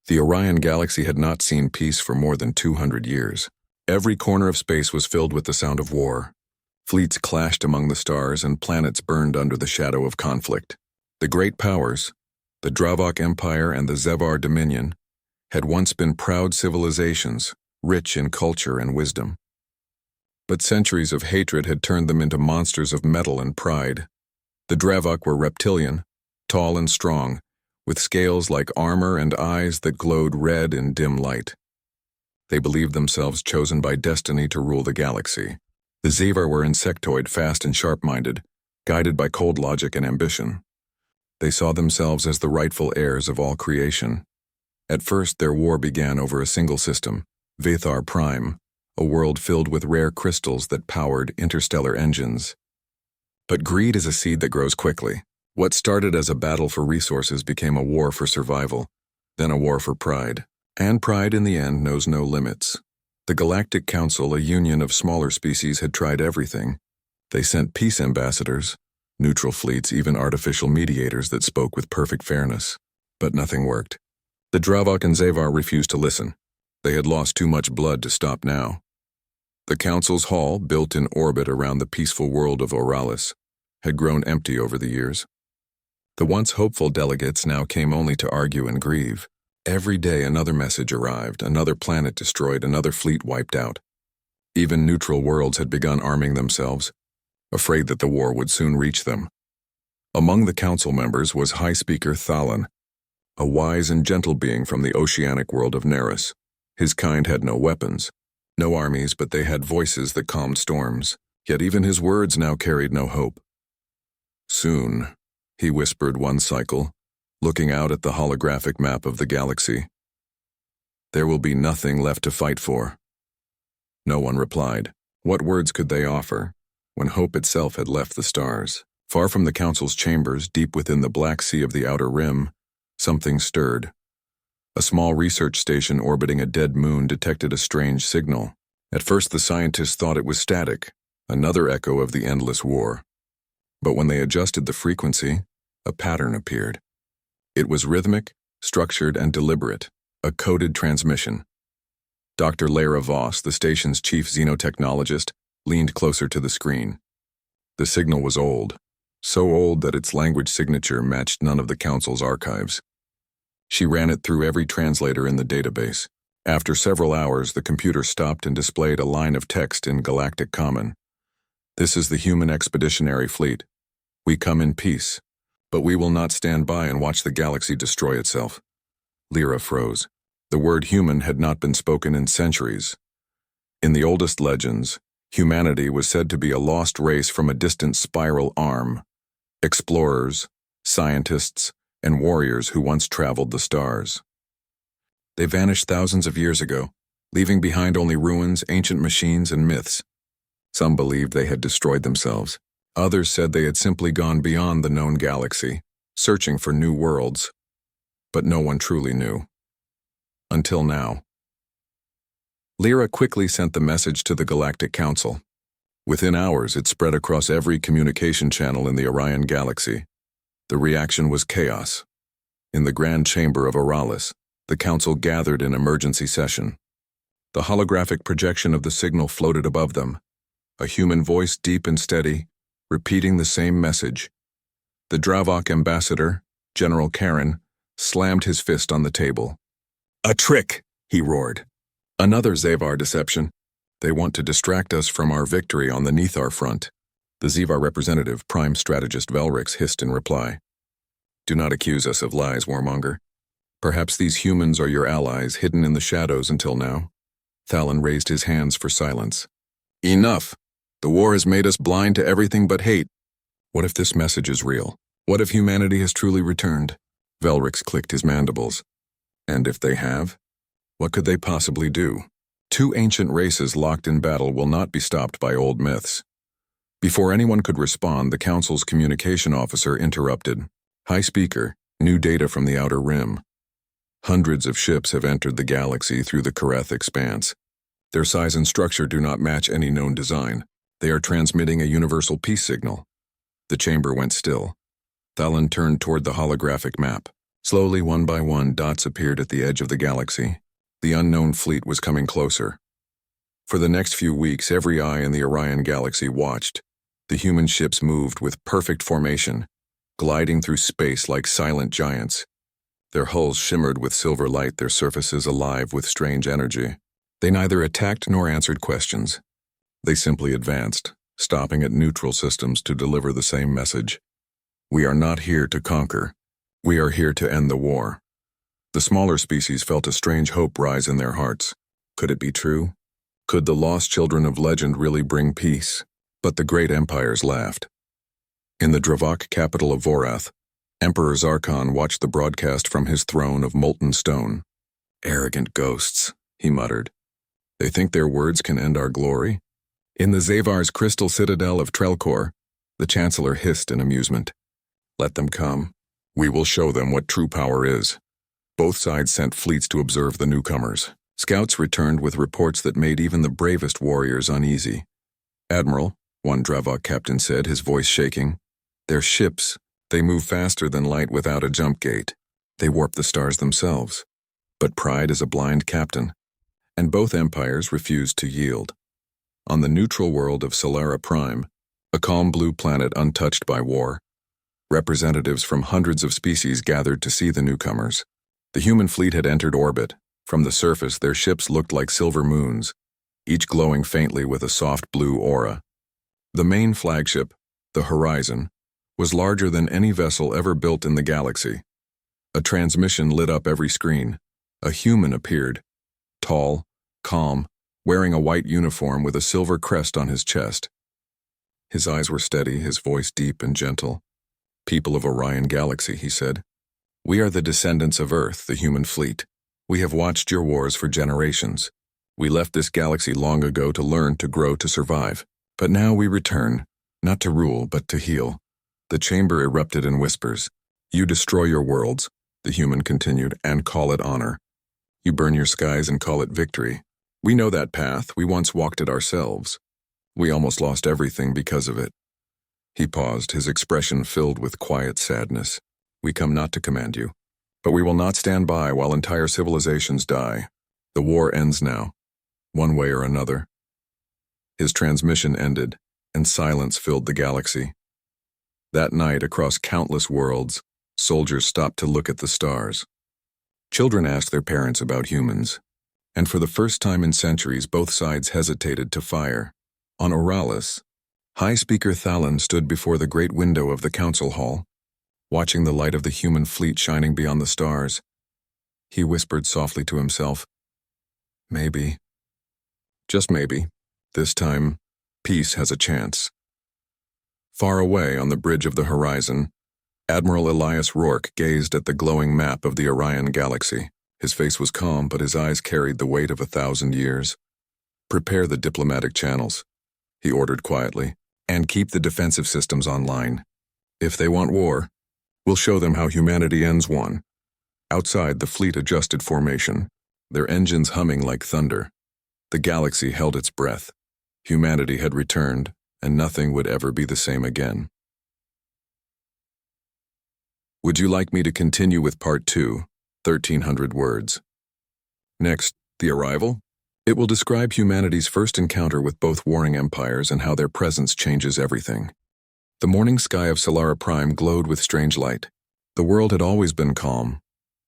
The Orion Galaxy had not seen peace for more than 200 years. Every corner of space was filled with the sound of war. Fleets clashed among the stars and planets burned under the shadow of conflict. The great powers, the Dravok Empire and the Zevar Dominion, had once been proud civilizations, rich in culture and wisdom. But centuries of hatred had turned them into monsters of metal and pride. The Dravok were reptilian, tall and strong, with scales like armor and eyes that glowed red in dim light. They believed themselves chosen by destiny to rule the galaxy. The Zevar were insectoid, fast and sharp-minded, guided by cold logic and ambition. They saw themselves as the rightful heirs of all creation. At first, their war began over a single system, HFY, a world filled with rare crystals that powered interstellar engines. But greed is a seed that grows quickly. What started as a battle for resources became a war for survival, then a war for pride. And pride, in the end, knows no limits. The Galactic Council, a union of smaller species, had tried everything. They sent peace ambassadors, neutral fleets, even artificial mediators that spoke with perfect fairness. But nothing worked. The Dravok and Zevar refused to listen. They had lost too much blood to stop now. The Council's hall, built in orbit around the peaceful world of Oralis, had grown empty over the years. The once hopeful delegates now came only to argue and grieve. Every day another message arrived, another planet destroyed, another fleet wiped out. Even neutral worlds had begun arming themselves, afraid that the war would soon reach them. Among the council members was High Speaker Thalan, a wise and gentle being from the oceanic world of Neris. His kind had no weapons, no armies, but they had voices that calmed storms, yet even his words now carried no hope. Soon, he whispered one cycle, looking out at the holographic map of the galaxy. There will be nothing left to fight for. No one replied. What words could they offer, when hope itself had left the stars? Far from the council's chambers, deep within the black sea of the outer rim, something stirred. A small research station orbiting a dead moon detected a strange signal. At first the scientists thought it was static, another echo of the endless war. But when they adjusted the frequency, a pattern appeared. It was rhythmic, structured, and deliberate, a coded transmission. Dr. Lara Voss, the station's chief xenotechnologist, leaned closer to the screen. The signal was old, so old that its language signature matched none of the council's archives. She ran it through every translator in the database. After several hours, the computer stopped and displayed a line of text in Galactic Common. This is the human expeditionary fleet. We come in peace. But we will not stand by and watch the galaxy destroy itself. Lyra froze. The word human had not been spoken in centuries. In the oldest legends, humanity was said to be a lost race from a distant spiral arm. Explorers, scientists, and warriors who once traveled the stars. They vanished thousands of years ago, leaving behind only ruins, ancient machines, and myths. Some believed they had destroyed themselves. Others said they had simply gone beyond the known galaxy, searching for new worlds. But no one truly knew. Until now. Lyra quickly sent the message to the Galactic Council. Within hours, it spread across every communication channel in the Orion Galaxy. The reaction was chaos. In the Grand Chamber of Oralis, the Council gathered in emergency session. The holographic projection of the signal floated above them, a human voice deep and steady, repeating the same message. The Dravok ambassador, General Karen, slammed his fist on the table. "A trick!" he roared. "Another Zevar deception. They want to distract us from our victory on the Nethar front." The Zevar representative, Prime Strategist Velrix, hissed in reply. "Do not accuse us of lies, warmonger. Perhaps these humans are your allies, hidden in the shadows until now." Thalan raised his hands for silence. "Enough! The war has made us blind to everything but hate. What if this message is real? What if humanity has truly returned?" Velrix clicked his mandibles. "And if they have? What could they possibly do? Two ancient races locked in battle will not be stopped by old myths." Before anyone could respond, the Council's communication officer interrupted. "High Speaker, new data from the Outer Rim. Hundreds of ships have entered the galaxy through the Kareth expanse. Their size and structure do not match any known design. They are transmitting a universal peace signal." The chamber went still. Thalan turned toward the holographic map. Slowly, one by one, dots appeared at the edge of the galaxy. The unknown fleet was coming closer. For the next few weeks, every eye in the Orion galaxy watched. The human ships moved with perfect formation, gliding through space like silent giants. Their hulls shimmered with silver light, their surfaces alive with strange energy. They neither attacked nor answered questions. They simply advanced, stopping at neutral systems to deliver the same message. We are not here to conquer. We are here to end the war. The smaller species felt a strange hope rise in their hearts. Could it be true? Could the lost children of legend really bring peace? But the great empires laughed. In the Dravok capital of Vorath, Emperor Zarkon watched the broadcast from his throne of molten stone. "Arrogant ghosts," he muttered. "They think their words can end our glory?" In the Zavar's crystal citadel of Trelkor, the Chancellor hissed in amusement. "Let them come. We will show them what true power is." Both sides sent fleets to observe the newcomers. Scouts returned with reports that made even the bravest warriors uneasy. "Admiral," one Dravok captain said, his voice shaking, "their ships, they move faster than light without a jump gate. They warp the stars themselves." But pride is a blind captain, and both empires refused to yield. On the neutral world of SciFi-Prime, a calm blue planet untouched by war, representatives from hundreds of species gathered to see the newcomers. The human fleet had entered orbit. From the surface, their ships looked like silver moons, each glowing faintly with a soft blue aura. The main flagship, the Horizon, was larger than any vessel ever built in the galaxy. A transmission lit up every screen. A human appeared, tall, calm, wearing a white uniform with a silver crest on his chest. His eyes were steady, his voice deep and gentle. "People of Orion Galaxy," he said. "We are the descendants of Earth, the human fleet. We have watched your wars for generations. We left this galaxy long ago to learn, to grow, to survive. But now we return, not to rule, but to heal." The chamber erupted in whispers. "You destroy your worlds," the human continued, "and call it honor. You burn your skies and call it victory. We know that path. We once walked it ourselves. We almost lost everything because of it." He paused, his expression filled with quiet sadness. "We come not to command you, but we will not stand by while entire civilizations die. The war ends now, one way or another." His transmission ended, and silence filled the galaxy. That night, across countless worlds, soldiers stopped to look at the stars. Children asked their parents about humans, and for the first time in centuries, both sides hesitated to fire. On Oralis, High Speaker Thalan stood before the great window of the council hall, watching the light of the human fleet shining beyond the stars. He whispered softly to himself, "Maybe, just maybe, this time, peace has a chance." Far away on the bridge of the horizon, Admiral Elias Rourke gazed at the glowing map of the Orion galaxy. His face was calm, but his eyes carried the weight of 1,000 years. "Prepare the diplomatic channels," he ordered quietly, "and keep the defensive systems online. If they want war, we'll show them how humanity ends one." Outside, the fleet adjusted formation, their engines humming like thunder. The galaxy held its breath. Humanity had returned, and nothing would ever be the same again. Would you like me to continue with Part 2, 1,300 words? Next, the arrival. It will describe humanity's first encounter with both warring empires and how their presence changes everything. The morning sky of SciFi-Prime glowed with strange light. The world had always been calm,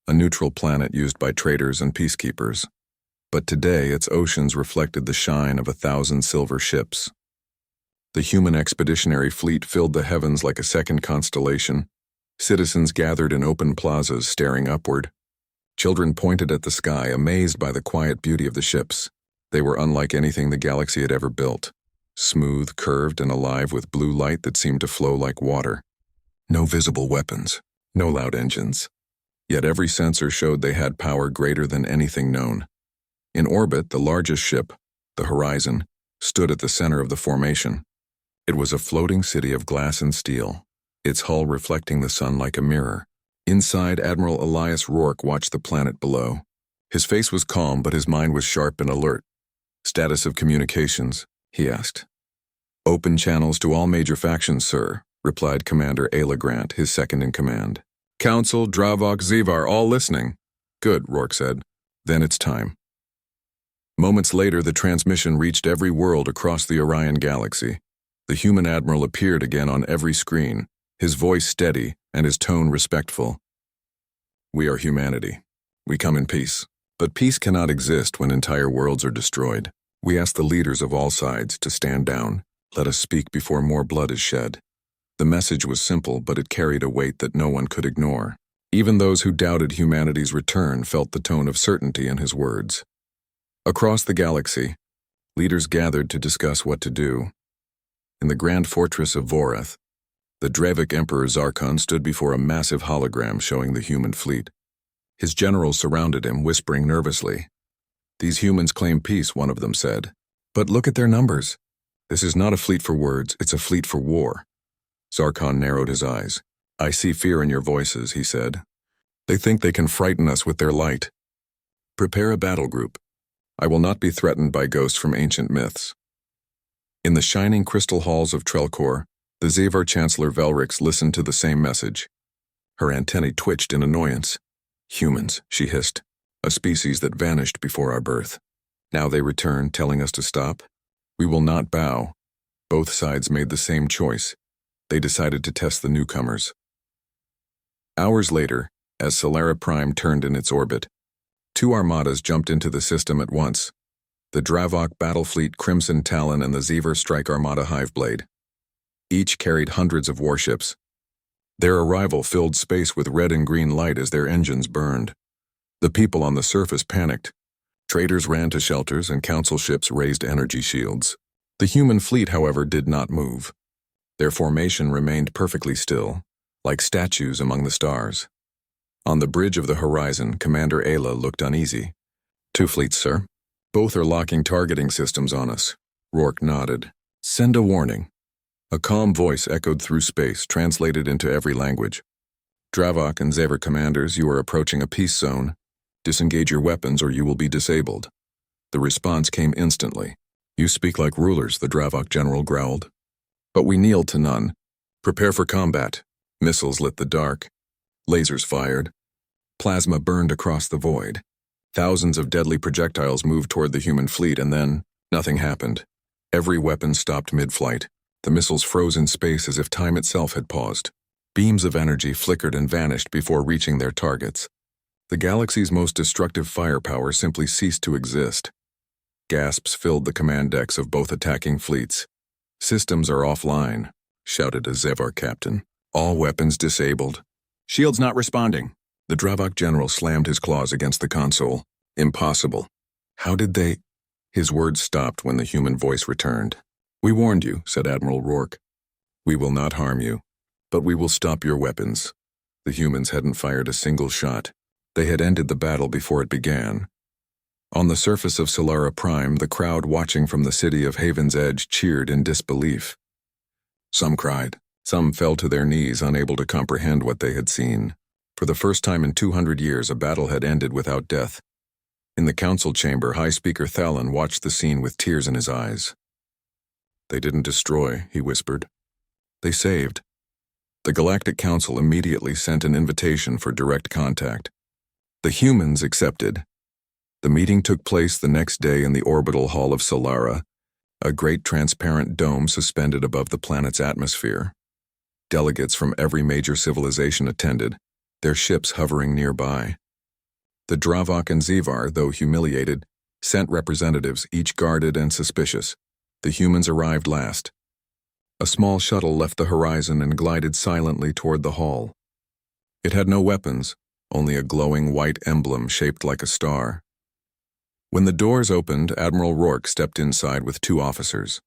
a neutral planet used by traders and peacekeepers. But today, its oceans reflected the shine of 1,000 silver ships. The human expeditionary fleet filled the heavens like a second constellation. Citizens gathered in open plazas, staring upward. Children pointed at the sky, amazed by the quiet beauty of the ships. They were unlike anything the galaxy had ever built. Smooth, curved, and alive with blue light that seemed to flow like water. No visible weapons, no loud engines. Yet every sensor showed they had power greater than anything known. In orbit, the largest ship, the Horizon, stood at the center of the formation. It was a floating city of glass and steel, its hull reflecting the sun like a mirror. Inside, Admiral Elias Rourke watched the planet below. His face was calm, but his mind was sharp and alert. "Status of communications?" he asked. "Open channels to all major factions, sir," replied Commander Ayla Grant, his second in command. Council, Dravok, Zivar, all listening. Good, Rourke said. Then it's time. Moments later, the transmission reached every world across the Orion galaxy. The human admiral appeared again on every screen, his voice steady and his tone respectful. We are humanity. We come in peace. But peace cannot exist when entire worlds are destroyed. We ask the leaders of all sides to stand down. Let us speak before more blood is shed. The message was simple, but it carried a weight that no one could ignore. Even those who doubted humanity's return felt the tone of certainty in his words. Across the galaxy, leaders gathered to discuss what to do. In the grand fortress of Voreth, the Dravik Emperor Zarkon stood before a massive hologram showing the human fleet. His generals surrounded him, whispering nervously. These humans claim peace, one of them said. But look at their numbers. This is not a fleet for words, it's a fleet for war. Zarkon narrowed his eyes. I see fear in your voices, he said. They think they can frighten us with their light. Prepare a battle group. I will not be threatened by ghosts from ancient myths. In the shining crystal halls of Trelkor, the Zivar Chancellor Velrix listened to the same message. Her antennae twitched in annoyance. Humans, she hissed, a species that vanished before our birth. Now they return, telling us to stop? We will not bow. Both sides made the same choice. They decided to test the newcomers. Hours later, as Solara Prime turned in its orbit, two armadas jumped into the system at once. The Dravok battle fleet Crimson Talon and the Zivar Strike Armada Hiveblade. Each carried hundreds of warships. Their arrival filled space with red and green light as their engines burned. The people on the surface panicked. Traders ran to shelters and council ships raised energy shields. The human fleet, however, did not move. Their formation remained perfectly still, like statues among the stars. On the bridge of the horizon, Commander Ayla looked uneasy. Two fleets, sir. Both are locking targeting systems on us. Rourke nodded. Send a warning. A calm voice echoed through space, translated into every language. Dravok and Zivar commanders, you are approaching a peace zone. Disengage your weapons or you will be disabled. The response came instantly. You speak like rulers, the Dravok general growled. But we kneel to none. Prepare for combat. Missiles lit the dark. Lasers fired. Plasma burned across the void. Thousands of deadly projectiles moved toward the human fleet, and then nothing happened. Every weapon stopped mid-flight. The missiles froze in space as if time itself had paused. Beams of energy flickered and vanished before reaching their targets. The galaxy's most destructive firepower simply ceased to exist. Gasps filled the command decks of both attacking fleets. Systems are offline, shouted a Zivar captain. All weapons disabled. Shields not responding. The Dravok general slammed his claws against the console. Impossible. How did they? His words stopped when the human voice returned. We warned you, said Admiral Rourke. We will not harm you, but we will stop your weapons. The humans hadn't fired a single shot. They had ended the battle before it began. On the surface of Solara Prime, the crowd watching from the city of Haven's Edge cheered in disbelief. Some cried. Some fell to their knees, unable to comprehend what they had seen. For the first time in 200 years, a battle had ended without death. In the council chamber, High Speaker Thalon watched the scene with tears in his eyes. They didn't destroy, he whispered. They saved. The Galactic Council immediately sent an invitation for direct contact. The humans accepted. The meeting took place the next day in the orbital hall of Solara, a great transparent dome suspended above the planet's atmosphere. Delegates from every major civilization attended, their ships hovering nearby. The Dravok and Zivar, though humiliated, sent representatives, each guarded and suspicious. The humans arrived last. A small shuttle left the horizon and glided silently toward the hall. It had no weapons, only a glowing white emblem shaped like a star. When the doors opened, Admiral Rourke stepped inside with two officers.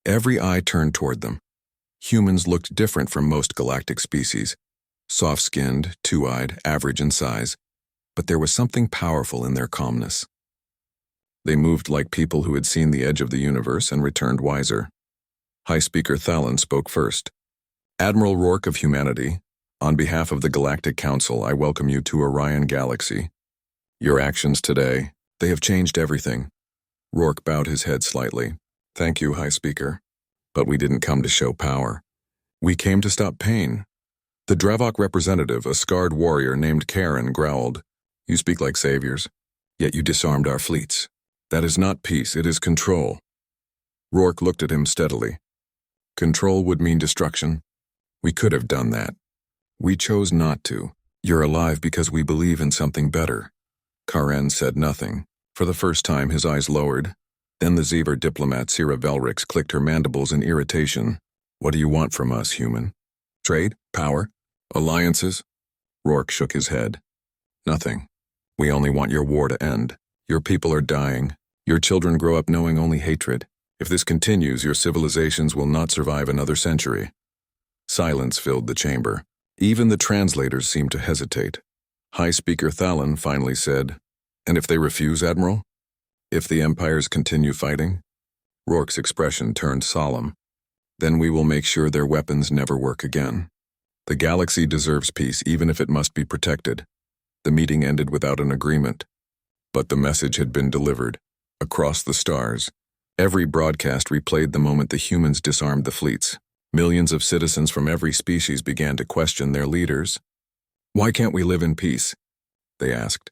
Every eye turned toward them. Humans looked different from most galactic species, soft-skinned, two-eyed, average in size, but there was something powerful in their calmness. They moved like people who had seen the edge of the universe and returned wiser. High Speaker Thalon spoke first. Admiral Rourke of humanity, on behalf of the Galactic Council, I welcome you to Orion Galaxy. Your actions today, they have changed everything. Rourke bowed his head slightly. Thank you, High Speaker. But we didn't come to show power. We came to stop pain. The Dravok representative, a scarred warrior named Karen, growled, "You speak like saviors, yet you disarmed our fleets. That is not peace, it is control." Rourke looked at him steadily. "Control would mean destruction. We could have done that. We chose not to. You're alive because we believe in something better." Karen said nothing. For the first time, his eyes lowered. Then the Zevar diplomat Sira Velrix clicked her mandibles in irritation. "What do you want from us, human? Trade? Power? Alliances?" Rourke shook his head. "Nothing. We only want your war to end. Your people are dying. Your children grow up knowing only hatred. If this continues, your civilizations will not survive another century." Silence filled the chamber. Even the translators seemed to hesitate. High Speaker Thalon finally said, "And if they refuse, Admiral? If the empires continue fighting?" Rourke's expression turned solemn. "Then we will make sure their weapons never work again. The galaxy deserves peace even if it must be protected." The meeting ended without an agreement. But the message had been delivered. Across the stars, every broadcast replayed the moment the humans disarmed the fleets. Millions of citizens from every species began to question their leaders. "Why can't we live in peace?" they asked.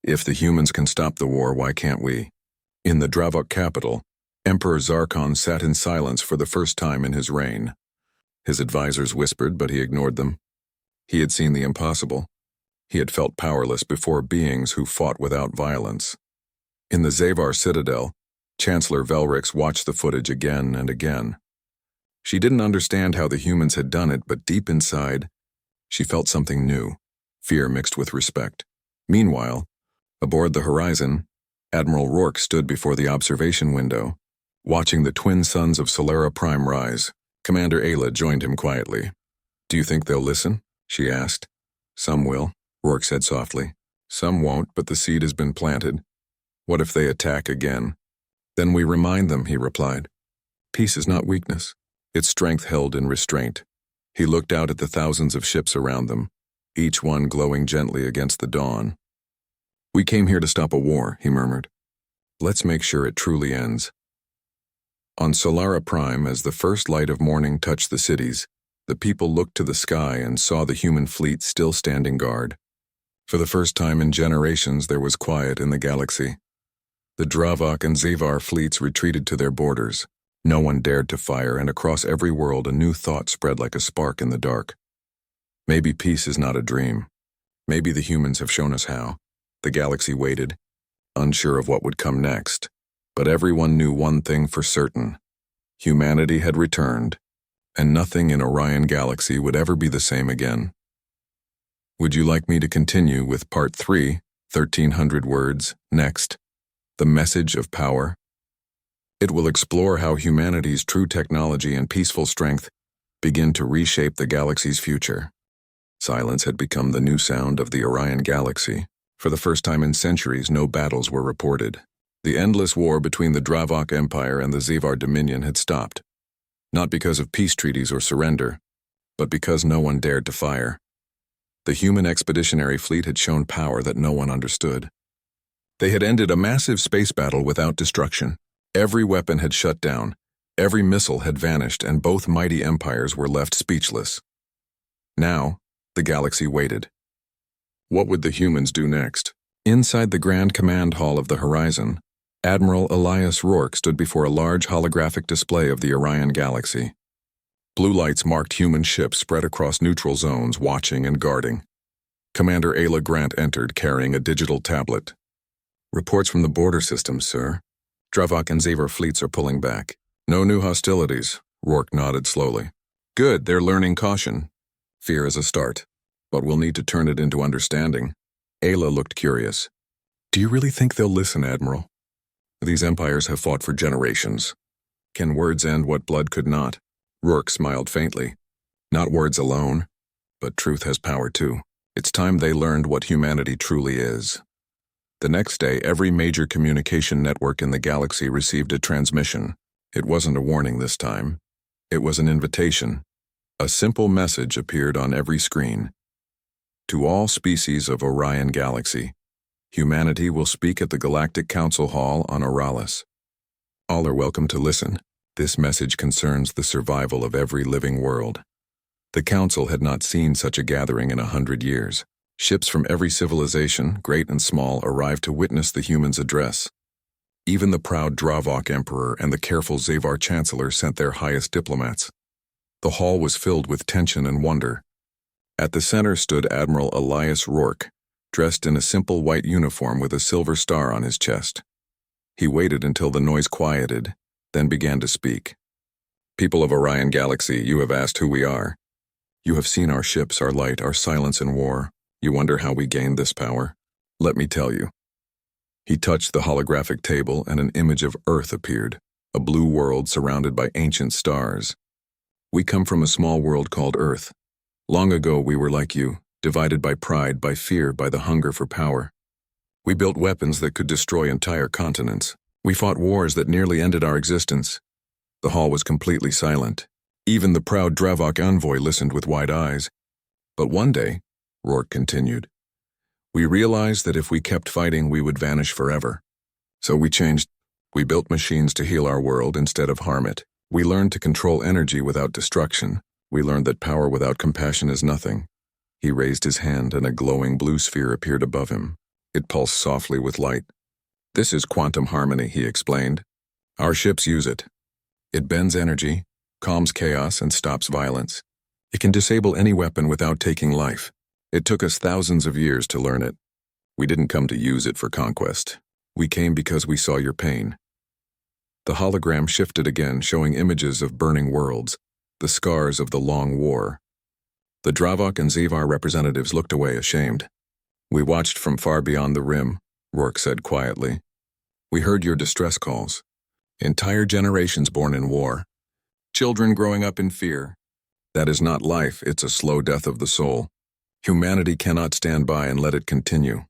"If the humans can stop the war, why can't we?" In the Dravok capital, Emperor Zarkon sat in silence for the first time in his reign. His advisors whispered, but he ignored them. He had seen the impossible. He had felt powerless before beings who fought without violence. In the Zevar citadel, Chancellor Velrix watched the footage again and again. She didn't understand how the humans had done it, but deep inside, she felt something new, fear mixed with respect. Meanwhile, aboard the Horizon, Admiral Rourke stood before the observation window, watching the twin suns of Solara Prime rise. Commander Ayla joined him quietly. "Do you think they'll listen?" she asked. "Some will," Rourke said softly. "Some won't, but the seed has been planted. What if they attack again?" "Then we remind them," he replied. "Peace is not weakness. It's strength held in restraint." He looked out at the thousands of ships around them, each one glowing gently against the dawn. "We came here to stop a war," he murmured. "Let's make sure it truly ends." On Solara Prime, as the first light of morning touched the cities, the people looked to the sky and saw the human fleet still standing guard. For the first time in generations, there was quiet in the galaxy. The Dravok and Zevar fleets retreated to their borders. No one dared to fire, and across every world a new thought spread like a spark in the dark. Maybe peace is not a dream. Maybe the humans have shown us how. The galaxy waited, unsure of what would come next. But everyone knew one thing for certain. Humanity had returned, and nothing in Orion Galaxy would ever be the same again. Would you like me to continue with Part 3, 1300 words, next? The Message of Power? It will explore how humanity's true technology and peaceful strength begin to reshape the galaxy's future. Silence had become the new sound of the Orion Galaxy. For the first time in centuries, no battles were reported. The endless war between the Dravok Empire and the Zevar Dominion had stopped. Not because of peace treaties or surrender, but because no one dared to fire. The human expeditionary fleet had shown power that no one understood. They had ended a massive space battle without destruction. Every weapon had shut down, every missile had vanished, and both mighty empires were left speechless. Now, the galaxy waited. What would the humans do next? Inside the Grand Command Hall of the Horizon, Admiral Elias Rourke stood before a large holographic display of the Orion Galaxy. Blue lights marked human ships spread across neutral zones, watching and guarding. Commander Ayla Grant entered, carrying a digital tablet. "Reports from the border system, sir. Dravok and Zevar fleets are pulling back. No new hostilities." Rourke nodded slowly. "Good, they're learning caution. Fear is a start, but we'll need to turn it into understanding." Ayla looked curious. "Do you really think they'll listen, Admiral? These empires have fought for generations. Can words end what blood could not?" Rourke smiled faintly. "Not words alone, but truth has power too. It's time they learned what humanity truly is." The next day, every major communication network in the galaxy received a transmission. It wasn't a warning this time. It was an invitation. A simple message appeared on every screen. "To all species of Orion Galaxy, humanity will speak at the Galactic Council Hall on Oralis. All are welcome to listen. This message concerns the survival of every living world. The council had not seen such a gathering in 100 years. Ships from every civilization, great and small, arrived to witness the humans' address. Even the proud Dravok Emperor and the careful Zavar Chancellor sent their highest diplomats. The hall was filled with tension and wonder. At the center stood Admiral Elias Rourke, dressed in a simple white uniform with a silver star on his chest. He waited until the noise quieted, then began to speak. "People of Orion Galaxy, you have asked who we are. You have seen our ships, our light, our silence in war. You wonder how we gained this power? Let me tell you." He touched the holographic table and an image of Earth appeared, a blue world surrounded by ancient stars. "We come from a small world called Earth. Long ago we were like you, divided by pride, by fear, by the hunger for power. We built weapons that could destroy entire continents. We fought wars that nearly ended our existence." The hall was completely silent. Even the proud Dravok envoy listened with wide eyes. "But one day," Rourke continued, "we realized that if we kept fighting we would vanish forever. So we changed. We built machines to heal our world instead of harm it. We learned to control energy without destruction. We learned that power without compassion is nothing." He raised his hand and a glowing blue sphere appeared above him. It pulsed softly with light. "This is quantum harmony," he explained. "Our ships use it. It bends energy, calms chaos, and stops violence. It can disable any weapon without taking life. It took us thousands of years to learn it. We didn't come to use it for conquest. We came because we saw your pain." The hologram shifted again, showing images of burning worlds, the scars of the long war. The Dravok and Zavar representatives looked away ashamed. "We watched from far beyond the rim," Rourke said quietly. "We heard your distress calls. Entire generations born in war. Children growing up in fear. That is not life, it's a slow death of the soul. Humanity cannot stand by and let it continue."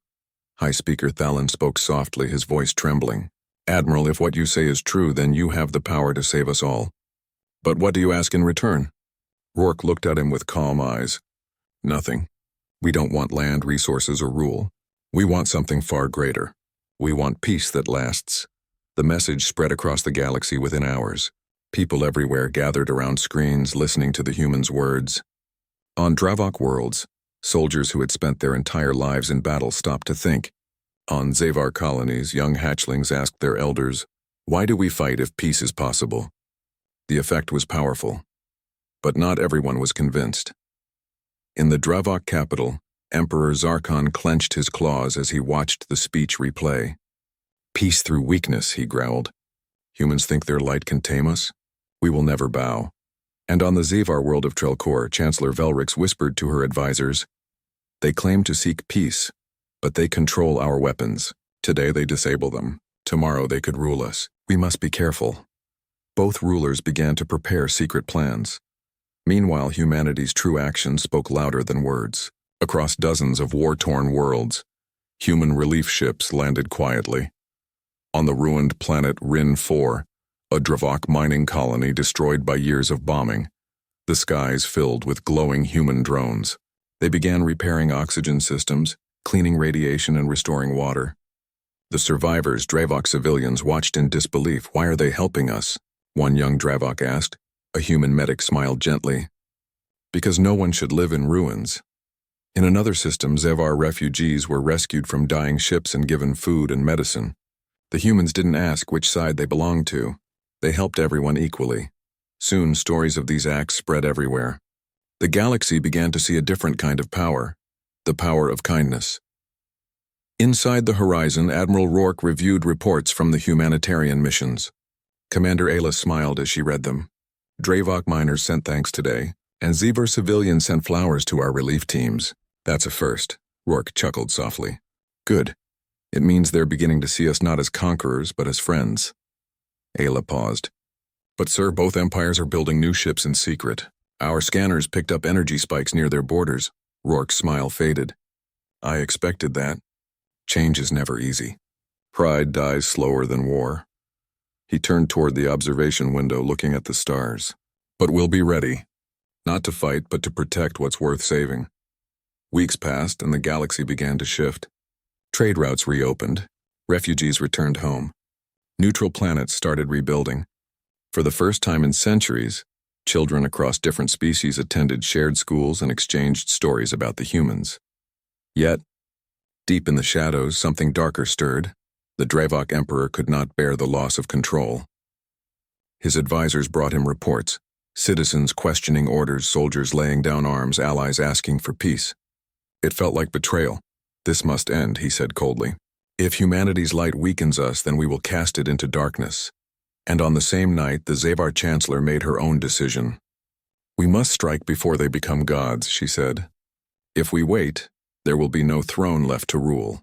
High Speaker Thalon spoke softly, his voice trembling. "Admiral, if what you say is true, then you have the power to save us all. But what do you ask in return?" Rourke looked at him with calm eyes. "Nothing. We don't want land, resources, or rule. We want something far greater. We want peace that lasts." The message spread across the galaxy within hours. People everywhere gathered around screens listening to the humans' words. On Dravok worlds, soldiers who had spent their entire lives in battle stopped to think. On Zavar colonies, young hatchlings asked their elders, "Why do we fight if peace is possible?" The effect was powerful. But not everyone was convinced. In the Dravok capital, Emperor Zarkon clenched his claws as he watched the speech replay. "Peace through weakness," he growled. "Humans think their light can tame us? We will never bow." And on the Zavar world of Trelkor, Chancellor Velrix whispered to her advisors, "They claim to seek peace, but they control our weapons. Today they disable them. Tomorrow they could rule us. We must be careful." Both rulers began to prepare secret plans. Meanwhile, humanity's true action spoke louder than words. Across dozens of war-torn worlds, human relief ships landed quietly. On the ruined planet Rin 4, a Dravok mining colony destroyed by years of bombing, the skies filled with glowing human drones. They began repairing oxygen systems, cleaning radiation, and restoring water. The survivors, Dravok civilians, watched in disbelief. "Why are they helping us?" one young Dravok asked. A human medic smiled gently. "Because no one should live in ruins." In another system, Zavar refugees were rescued from dying ships and given food and medicine. The humans didn't ask which side they belonged to. They helped everyone equally. Soon, stories of these acts spread everywhere. The galaxy began to see a different kind of power, the power of kindness. Inside the horizon, Admiral Rourke reviewed reports from the humanitarian missions. Commander Ayla smiled as she read them. "Dravok miners sent thanks today, and Zavar civilians sent flowers to our relief teams. That's a first," Rourke chuckled softly. "Good. It means they're beginning to see us not as conquerors, but as friends." Ayla paused. "But sir, both empires are building new ships in secret. Our scanners picked up energy spikes near their borders." Rourke's smile faded. "I expected that. Change is never easy. Pride dies slower than war." He turned toward the observation window, looking at the stars. "But we'll be ready. Not to fight, but to protect what's worth saving." Weeks passed, and the galaxy began to shift. Trade routes reopened. Refugees returned home. Neutral planets started rebuilding. For the first time in centuries, Children across different species attended shared schools and exchanged stories about the humans. Yet, deep in the shadows, something darker stirred. The Dravok Emperor could not bear the loss of control. His advisors brought him reports, citizens questioning orders, soldiers laying down arms, allies asking for peace. It felt like betrayal. "This must end," he said coldly. "If humanity's light weakens us, then we will cast it into darkness." And on the same night, the Zavar Chancellor made her own decision. "We must strike before they become gods," she said. "If we wait, there will be no throne left to rule."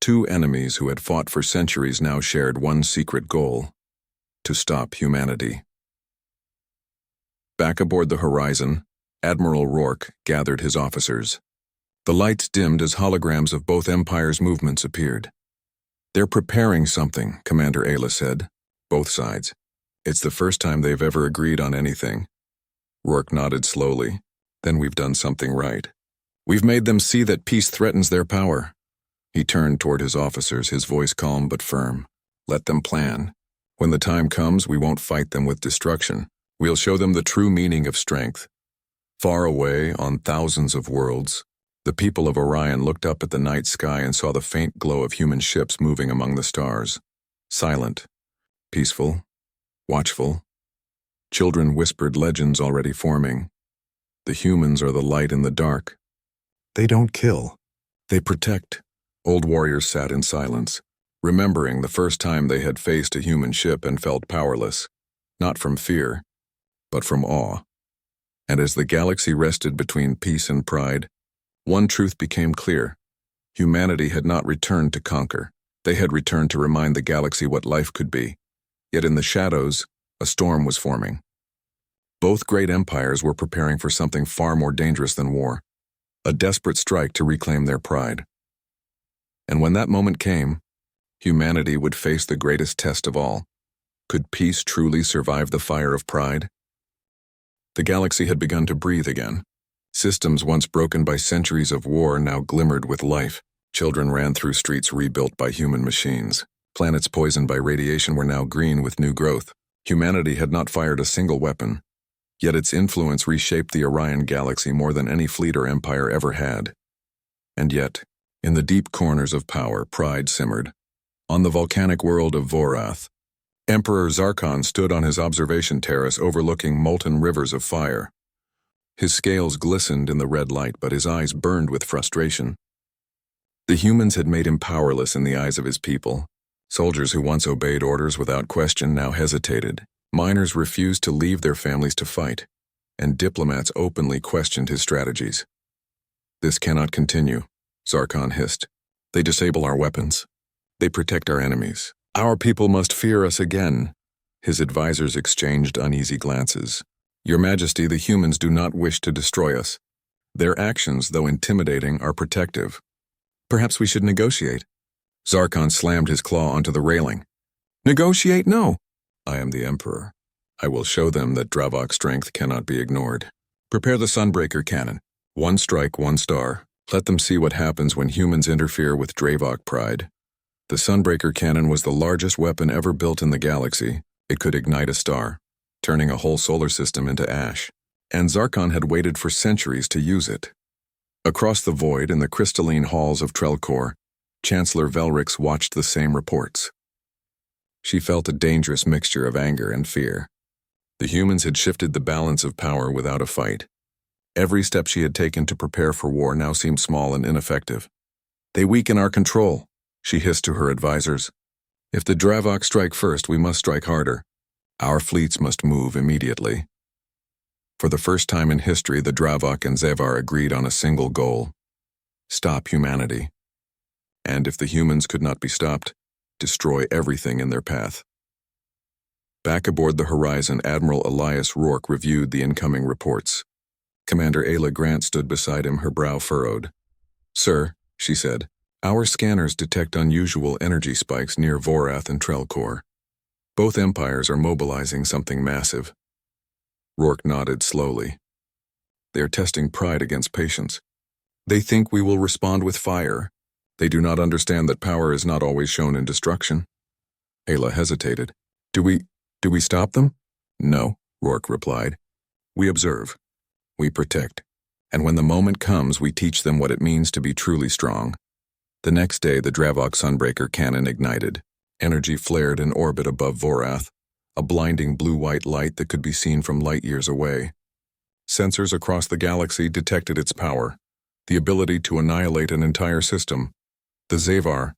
Two enemies who had fought for centuries now shared one secret goal: to stop humanity. Back aboard the Horizon, Admiral Rourke gathered his officers. The lights dimmed as holograms of both empires' movements appeared. "They're preparing something," Commander Ayla said. "Both sides. It's the first time they've ever agreed on anything." Rourke nodded slowly. "Then we've done something right. We've made them see that peace threatens their power." He turned toward his officers, his voice calm but firm. "Let them plan. When the time comes, we won't fight them with destruction. We'll show them the true meaning of strength." Far away, on thousands of worlds, the people of Orion looked up at the night sky and saw the faint glow of human ships moving among the stars. Silent, peaceful, watchful. Children whispered legends already forming. The humans are the light in the dark. They don't kill. They protect. Old warriors sat in silence, remembering the first time they had faced a human ship and felt powerless, not from fear, but from awe. And as the galaxy rested between peace and pride, one truth became clear. Humanity had not returned to conquer. They had returned to remind the galaxy what life could be. Yet in the shadows, a storm was forming. Both great empires were preparing for something far more dangerous than war, a desperate strike to reclaim their pride. And when that moment came, humanity would face the greatest test of all. Could peace truly survive the fire of pride? The galaxy had begun to breathe again. Systems once broken by centuries of war now glimmered with life. Children ran through streets rebuilt by human machines. Planets poisoned by radiation were now green with new growth. Humanity had not fired a single weapon, yet its influence reshaped the Orion galaxy more than any fleet or empire ever had. And yet, in the deep corners of power, pride simmered. On the volcanic world of Vorath, Emperor Zarkon stood on his observation terrace overlooking molten rivers of fire. His scales glistened in the red light, but his eyes burned with frustration. The humans had made him powerless in the eyes of his people. Soldiers who once obeyed orders without question now hesitated. Miners refused to leave their families to fight, and diplomats openly questioned his strategies. "This cannot continue," Zarkon hissed. "They disable our weapons. They protect our enemies. Our people must fear us again." His advisors exchanged uneasy glances. "Your Majesty, the humans do not wish to destroy us. Their actions, though intimidating, are protective. Perhaps we should negotiate." Zarkon slammed his claw onto the railing. "Negotiate? No. I am the Emperor. I will show them that Dravok's strength cannot be ignored. Prepare the Sunbreaker cannon. One strike, one star. Let them see what happens when humans interfere with Dravok pride." The Sunbreaker cannon was the largest weapon ever built in the galaxy. It could ignite a star, turning a whole solar system into ash. And Zarkon had waited for centuries to use it. Across the void in the crystalline halls of Trelcor, Chancellor Velrix watched the same reports. She felt a dangerous mixture of anger and fear. The humans had shifted the balance of power without a fight. Every step she had taken to prepare for war now seemed small and ineffective. "They weaken our control," she hissed to her advisors. "If the Dravok strike first, we must strike harder. Our fleets must move immediately." For the first time in history, the Dravok and Zavar agreed on a single goal: stop humanity. And if the humans could not be stopped, destroy everything in their path. Back aboard the Horizon, Admiral Elias Rourke reviewed the incoming reports. Commander Ayla Grant stood beside him, her brow furrowed. "Sir," she said, "our scanners detect unusual energy spikes near Vorath and Trelcor. Both empires are mobilizing something massive." Rourke nodded slowly. "They are testing pride against patience. They think we will respond with fire. They do not understand that power is not always shown in destruction." Ayla hesitated. Do we stop them?" "No," Rourke replied. We observe. We protect. And when the moment comes, we teach them what it means to be truly strong. The next day, the Dravok Sunbreaker cannon ignited. Energy flared in orbit above Vorath, a blinding blue-white light that could be seen from light years away. Sensors across the galaxy detected its power, the ability to annihilate an entire system. The Xavar,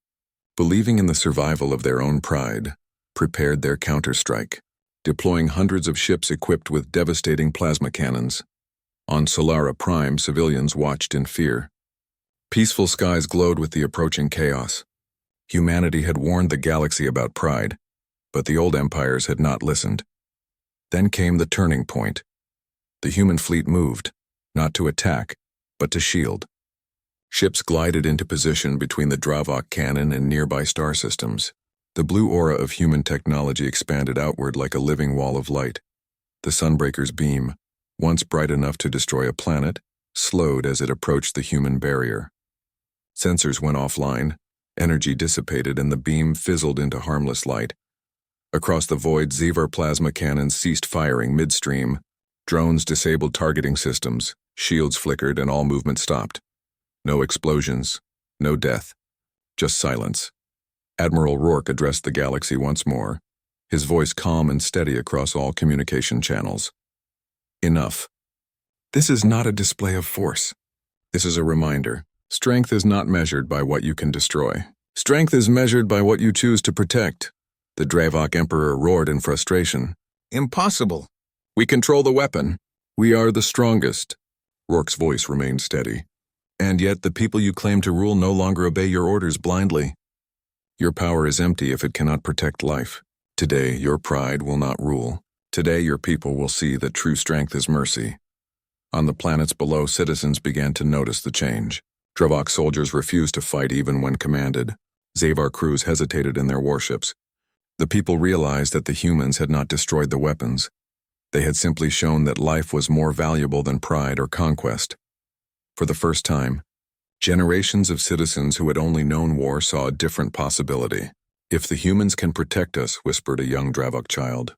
believing in the survival of their own pride, prepared their counterstrike, deploying hundreds of ships equipped with devastating plasma cannons. On Solara Prime, civilians watched in fear. Peaceful skies glowed with the approaching chaos. Humanity had warned the galaxy about pride, but the old empires had not listened. Then came the turning point. The human fleet moved, not to attack, but to shield. Ships glided into position between the Dravok cannon and nearby star systems. The blue aura of human technology expanded outward like a living wall of light. The Sunbreaker's beam, once bright enough to destroy a planet, slowed as it approached the human barrier. Sensors went offline, energy dissipated, and the beam fizzled into harmless light. Across the void, Xavar plasma cannons ceased firing midstream. Drones disabled targeting systems, shields flickered, and all movement stopped. No explosions, no death, just silence. Admiral Rourke addressed the galaxy once more, his voice calm and steady across all communication channels. Enough. This is not a display of force. This is a reminder. Strength is not measured by what you can destroy. Strength is measured by what you choose to protect. The Dravok Emperor roared in frustration. Impossible. We control the weapon. We are the strongest. Rourke's voice remained steady. And yet the people you claim to rule no longer obey your orders blindly. Your power is empty if it cannot protect life. Today, your pride will not rule. Today, your people will see that true strength is mercy. On the planets below, citizens began to notice the change. Dravok soldiers refused to fight even when commanded. Xavar crews hesitated in their warships. The people realized that the humans had not destroyed the weapons. They had simply shown that life was more valuable than pride or conquest. For the first time, generations of citizens who had only known war saw a different possibility. If the humans can protect us, whispered a young Dravok child,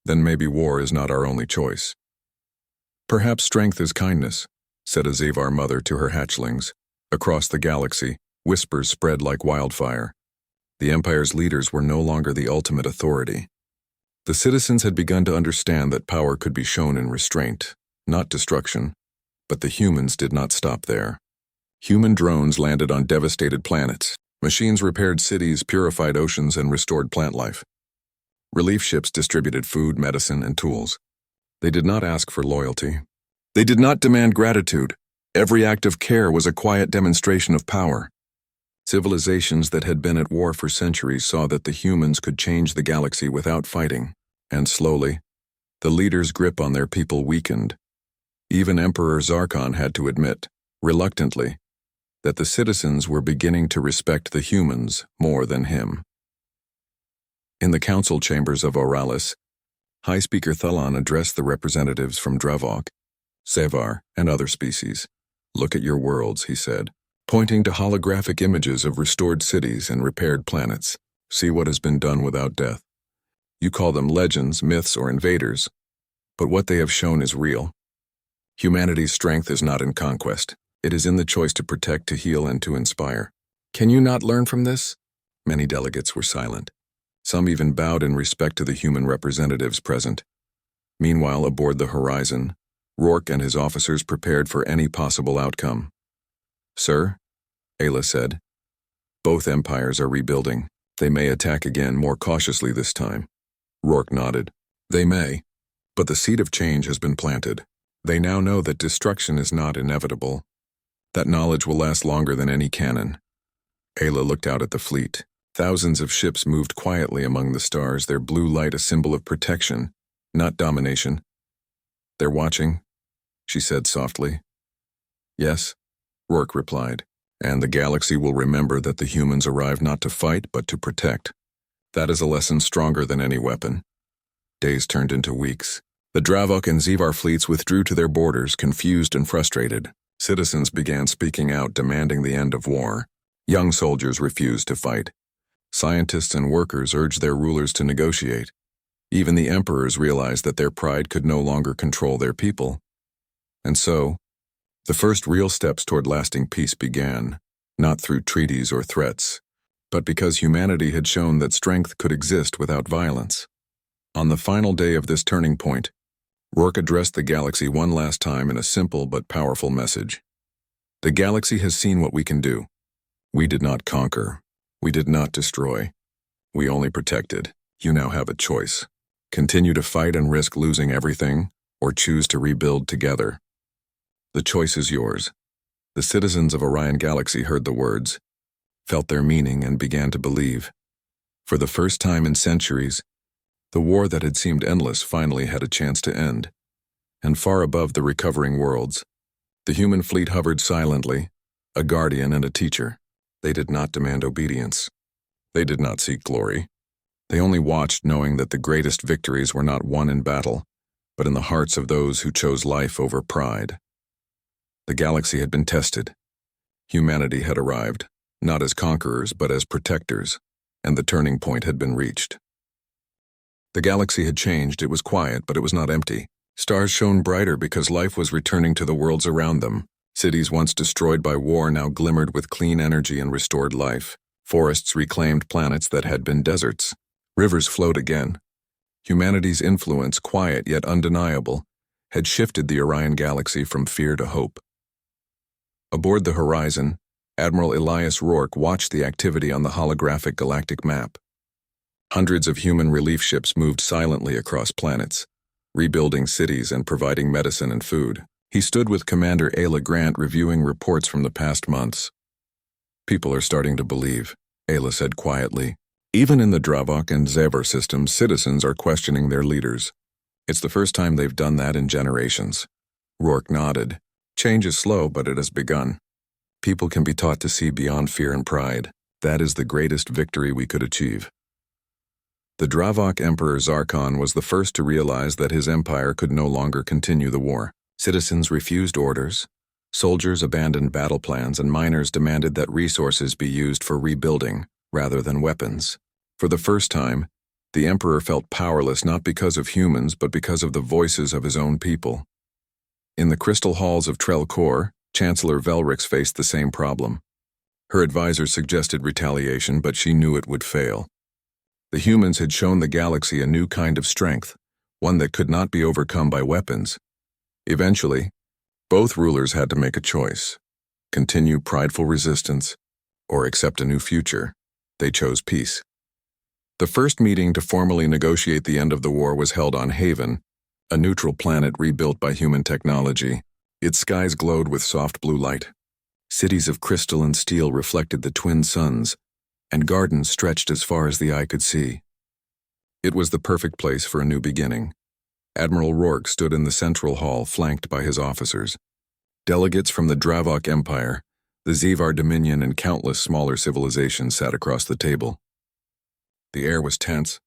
then maybe war is not our only choice. Perhaps strength is kindness, said a Xavar mother to her hatchlings. Across the galaxy, whispers spread like wildfire. The Empire's leaders were no longer the ultimate authority. The citizens had begun to understand that power could be shown in restraint, not destruction. But the humans did not stop there. Human drones landed on devastated planets. Machines repaired cities, purified oceans, and restored plant life. Relief ships distributed food, medicine, and tools. They did not ask for loyalty. They did not demand gratitude. Every act of care was a quiet demonstration of power. Civilizations that had been at war for centuries saw that the humans could change the galaxy without fighting. And slowly, the leaders' grip on their people weakened. Even Emperor Zarkon had to admit, reluctantly, that the citizens were beginning to respect the humans more than him. In the council chambers of Oralis, High Speaker Thalan addressed the representatives from Dravok, Xavar, and other species. Look at your worlds, he said, pointing to holographic images of restored cities and repaired planets. See what has been done without death. You call them legends, myths, or invaders, but what they have shown is real. Humanity's strength is not in conquest. It is in the choice to protect, to heal, and to inspire. Can you not learn from this? Many delegates were silent. Some even bowed in respect to the human representatives present. Meanwhile, aboard the Horizon, Rourke and his officers prepared for any possible outcome. Sir, Ayla said, both empires are rebuilding. They may attack again, more cautiously this time. Rourke nodded. They may, but the seed of change has been planted. They now know that destruction is not inevitable. That knowledge will last longer than any cannon. Ayla looked out at the fleet. Thousands of ships moved quietly among the stars, their blue light a symbol of protection, not domination. They're watching, she said softly. Yes, Rourke replied, and the galaxy will remember that the humans arrived not to fight, but to protect. That is a lesson stronger than any weapon. Days turned into weeks. The Dravok and Xavar fleets withdrew to their borders, confused and frustrated. Citizens began speaking out, demanding the end of war. Young soldiers refused to fight. Scientists and workers urged their rulers to negotiate. Even the emperors realized that their pride could no longer control their people. And so, the first real steps toward lasting peace began, not through treaties or threats, but because humanity had shown that strength could exist without violence. On the final day of this turning point, Rourke addressed the galaxy one last time in a simple but powerful message. The galaxy has seen what we can do. We did not conquer. We did not destroy. We only protected. You now have a choice. Continue to fight and risk losing everything, or choose to rebuild together. The choice is yours. The citizens of Orion Galaxy heard the words, felt their meaning, and began to believe. For the first time in centuries, the war that had seemed endless finally had a chance to end. And far above the recovering worlds, the human fleet hovered silently, a guardian and a teacher. They did not demand obedience. They did not seek glory. They only watched, knowing that the greatest victories were not won in battle, but in the hearts of those who chose life over pride. The galaxy had been tested. Humanity had arrived, not as conquerors but as protectors, and the turning point had been reached. The galaxy had changed. It was quiet, but it was not empty. Stars shone brighter because life was returning to the worlds around them. Cities once destroyed by war now glimmered with clean energy and restored life. Forests reclaimed planets that had been deserts. Rivers flowed again. Humanity's influence, quiet yet undeniable, had shifted the Orion Galaxy from fear to hope. Aboard the Horizon, Admiral Elias Rourke watched the activity on the holographic galactic map. Hundreds of human relief ships moved silently across planets, rebuilding cities and providing medicine and food. He stood with Commander Ayla Grant reviewing reports from the past months. People are starting to believe, Ayla said quietly. Even in the Dravok and Xavar systems, citizens are questioning their leaders. It's the first time they've done that in generations. Rourke nodded. Change is slow, but it has begun. People can be taught to see beyond fear and pride. That is the greatest victory we could achieve. The Dravok Emperor Zarkon was the first to realize that his empire could no longer continue the war. Citizens refused orders, soldiers abandoned battle plans, and miners demanded that resources be used for rebuilding rather than weapons. For the first time, the Emperor felt powerless not because of humans but because of the voices of his own people. In the crystal halls of Trelcor, Chancellor Velrix faced the same problem. Her advisors suggested retaliation, but she knew it would fail. The humans had shown the galaxy a new kind of strength, one that could not be overcome by weapons. Eventually, both rulers had to make a choice: continue prideful resistance or accept a new future. They chose peace. The first meeting to formally negotiate the end of the war was held on Haven, a neutral planet rebuilt by human technology. Its skies glowed with soft blue light. Cities of crystal and steel reflected the twin suns, and gardens stretched as far as the eye could see. It was the perfect place for a new beginning. Admiral Rourke stood in the central hall, flanked by his officers. Delegates from the Dravok Empire, the Xavar Dominion, and countless smaller civilizations sat across the table. The air was tense.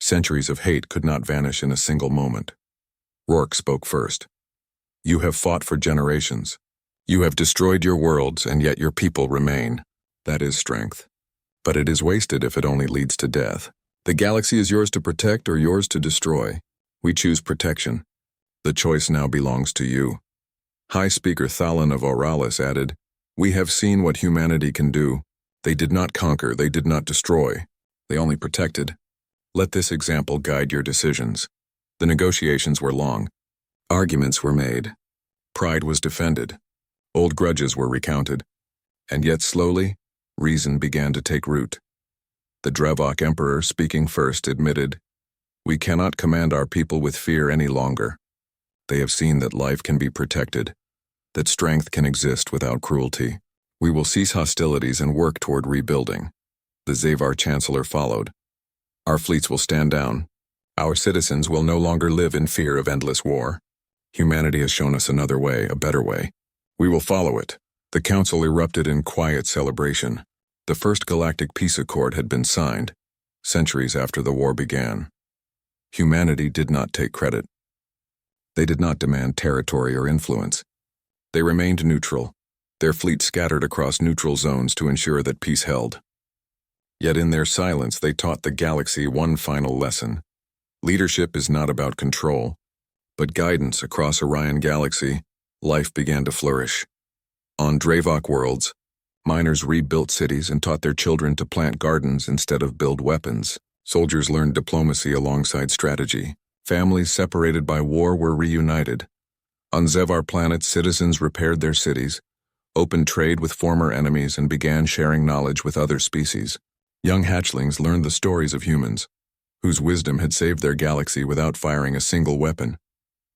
Centuries of hate could not vanish in a single moment. Rourke spoke first. You have fought for generations. You have destroyed your worlds, and yet your people remain. That is strength. But it is wasted if it only leads to death. The galaxy is yours to protect or yours to destroy. We choose protection. The choice now belongs to you. High Speaker Thalan of Auralis added, We have seen what humanity can do. They did not conquer, they did not destroy. They only protected. Let this example guide your decisions. The negotiations were long. Arguments were made. Pride was defended. Old grudges were recounted. And yet slowly, reason began to take root. The Dravok Emperor, speaking first, admitted, We cannot command our people with fear any longer. They have seen that life can be protected, that strength can exist without cruelty. We will cease hostilities and work toward rebuilding. The Xavar Chancellor followed. Our fleets will stand down. Our citizens will no longer live in fear of endless war. Humanity has shown us another way, a better way. We will follow it. The council erupted in quiet celebration. The first Galactic Peace Accord had been signed, centuries after the war began. Humanity did not take credit. They did not demand territory or influence. They remained neutral, their fleet scattered across neutral zones to ensure that peace held. Yet in their silence they taught the galaxy one final lesson. Leadership is not about control, but guidance. Across Orion Galaxy, life began to flourish. On Dravok worlds, miners rebuilt cities and taught their children to plant gardens instead of build weapons. Soldiers learned diplomacy alongside strategy. Families separated by war were reunited. On Zevar planets, citizens repaired their cities, opened trade with former enemies, and began sharing knowledge with other species. Young hatchlings learned the stories of humans, whose wisdom had saved their galaxy without firing a single weapon.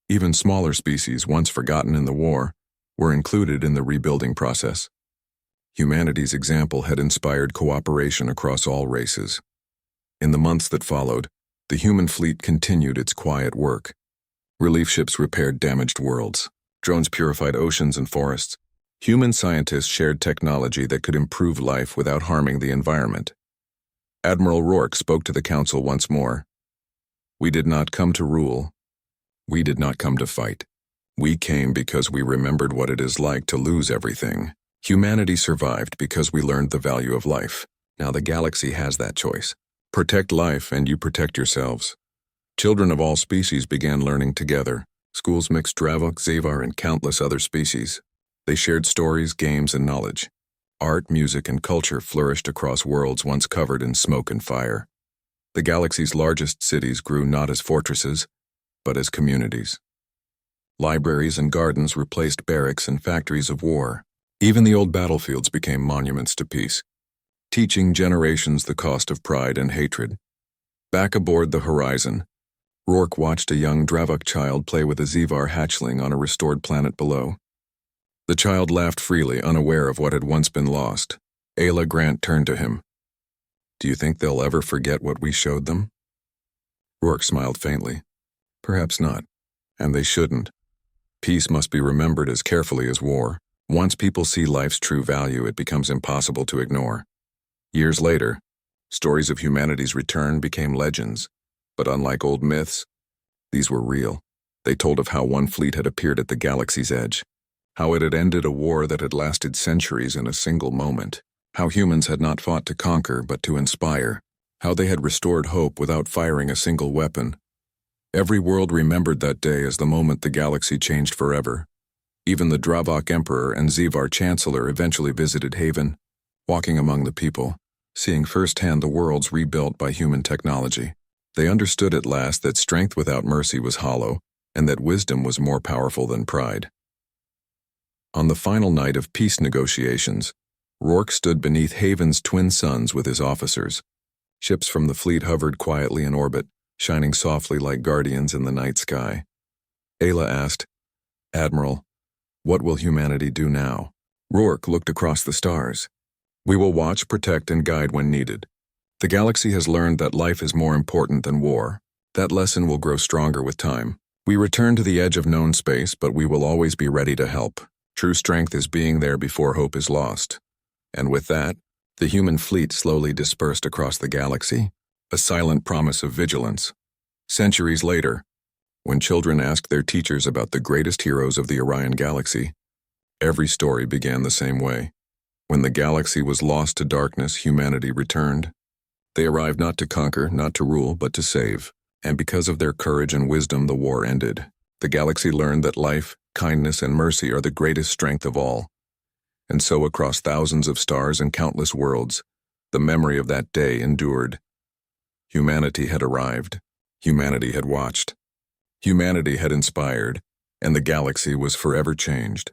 Even smaller species, once forgotten in the war, were included in the rebuilding process. Humanity's example had inspired cooperation across all races. In the months that followed, the human fleet continued its quiet work. Relief ships repaired damaged worlds. Drones purified oceans and forests. Human scientists shared technology that could improve life without harming the environment. Admiral Rourke spoke to the Council once more. "We did not come to rule. We did not come to fight. We came because we remembered what it is like to lose everything. Humanity survived because we learned the value of life. Now the galaxy has that choice. Protect life and you protect yourselves." Children of all species began learning together. Schools mixed Dravok, Zevar, and countless other species. They shared stories, games, and knowledge. Art, music, and culture flourished across worlds once covered in smoke and fire. The galaxy's largest cities grew not as fortresses, but as communities. Libraries and gardens replaced barracks and factories of war. Even the old battlefields became monuments to peace, teaching generations the cost of pride and hatred. Back aboard the Horizon, Rourke watched a young Dravok child play with a Zevar hatchling on a restored planet below. The child laughed freely, unaware of what had once been lost. Ayla Grant turned to him. "Do you think they'll ever forget what we showed them?" Rourke smiled faintly. "Perhaps not, and they shouldn't. Peace must be remembered as carefully as war. Once people see life's true value, it becomes impossible to ignore." Years later, stories of humanity's return became legends, but unlike old myths, these were real. They told of how one fleet had appeared at the galaxy's edge, how it had ended a war that had lasted centuries in a single moment, how humans had not fought to conquer but to inspire, how they had restored hope without firing a single weapon. Every world remembered that day as the moment the galaxy changed forever. Even the Dravok Emperor and Zevar Chancellor eventually visited Haven, walking among the people, seeing firsthand the worlds rebuilt by human technology. They understood at last that strength without mercy was hollow, and that wisdom was more powerful than pride. On the final night of peace negotiations, Rourke stood beneath Haven's twin suns with his officers. Ships from the fleet hovered quietly in orbit, shining softly like guardians in the night sky. Ayla asked, "Admiral, what will humanity do now?" Rourke looked across the stars. "We will watch, protect, and guide when needed. The galaxy has learned that life is more important than war. That lesson will grow stronger with time. We return to the edge of known space, but we will always be ready to help. True strength is being there before hope is lost." And with that, the human fleet slowly dispersed across the galaxy, a silent promise of vigilance. Centuries later, when children asked their teachers about the greatest heroes of the Orion Galaxy, every story began the same way. When the galaxy was lost to darkness, humanity returned. They arrived not to conquer, not to rule, but to save. And because of their courage and wisdom, the war ended. The galaxy learned that life, kindness, and mercy are the greatest strength of all. And so across thousands of stars and countless worlds, the memory of that day endured. Humanity had arrived. Humanity had watched. Humanity had inspired, and the galaxy was forever changed.